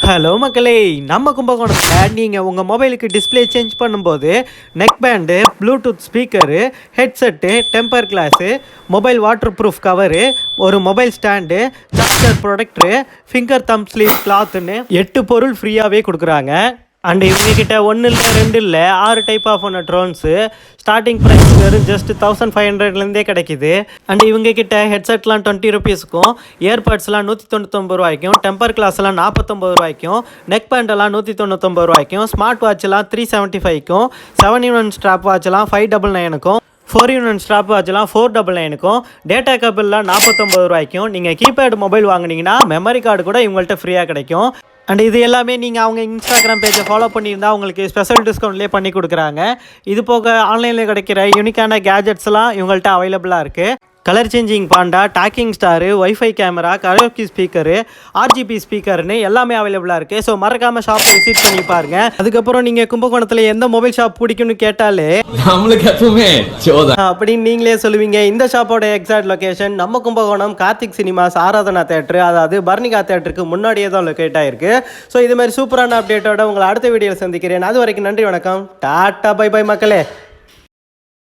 Hello மக்களே, நம்ம கும்பகோணத்தில் நீங்கள் உங்கள் மொபைலுக்கு டிஸ்பிளே சேஞ்ச் பண்ணும்போது neck band, bluetooth speaker, headset, temper glass, mobile waterproof cover, ஒரு mobile stand, charger protector, finger thumb sleeve கிளாத்துன்னு 8 பொருள் ஃப்ரீயாகவே கொடுக்குறாங்க. அண்ட் இவங்ககிட்ட 1 இல்லை 2 இல்லை 6 type of drones starting price வெறும் ஜஸ்ட் 1500லேருந்தே கிடைக்கிது. அண்ட் இவங்ககிட்ட ஹெட்செட்லாம் 20 ருபீஸுக்கும், இயர்பட்ஸ்லாம் 199 ரூபாய்க்கும், டெம்பர் கிளாஸ்லாம் 49 ரூபாய்க்கும், நெக் பேண்டெல்லாம் 199 ரூபாய்க்கும், ஸ்மார்ட் வாட்ச்லாம் 375க்கும், 7-in-1 ஸ்ட்ராப் வாட்ச்லாம் 599க்கும், 4-in-1 ஸ்ட்ராப் வாட்ச்லாம் 499க்கும், டேட்டா கேபிள்லாம் 49 ரூபாய்க்கும். நீங்கள் கீபேட் மொபைல் வாங்கினீங்கன்னா மெமரி கார்டு கூட இவங்கள்ட்ட ஃப்ரீயாக கிடைக்கும். அண்ட் இது எல்லாமே நீங்கள் அவங்க இன்ஸ்டாகிராம் பேஜை ஃபாலோ பண்ணியிருந்தால் உங்களுக்கு ஸ்பெஷல் டிஸ்கவுண்ட்லேயே பண்ணி கொடுக்குறாங்க. இது போக ஆன்லைனில் கிடைக்கிற யூனிக்கான கேஜெட்ஸ்லாம் இவங்கள்ட்ட அவைலபிளாக இருக்குது. Colour changing panda, talking star, wifi camera, karaoke speaker, RGB ஸ்பீக்கர்னு எல்லாமே அவைலபிளாக இருக்குது. ஸோ மறக்காமல் ஷாப்பை விசிட் பண்ணி பாருங்கள். அதுக்கப்புறம் நீங்கள் கும்பகோணத்தில் எந்த மொபைல் ஷாப் பிடிக்கும்னு கேட்டாலே நம்மளுக்கு எப்பவுமே அப்படின்னு நீங்களே சொல்லுவீங்க. இந்த ஷாப்போட எக்ஸாக்ட் லொக்கேஷன் நம்ம கும்பகோணம் கார்த்திக் சினிமாஸ் ஆராதனா தேட்டரு, அதாவது பர்னிகா தேட்டருக்கு முன்னாடியே தான் லொக்கேட் ஆகிருக்கு. ஸோ இது மாதிரி சூப்பரான அப்டேட்டோட உங்களை அடுத்த வீடியோவில் சந்திக்கிறேன். அது வரைக்கும் நன்றி, வணக்கம், டாட்டா, பை பை மக்களே.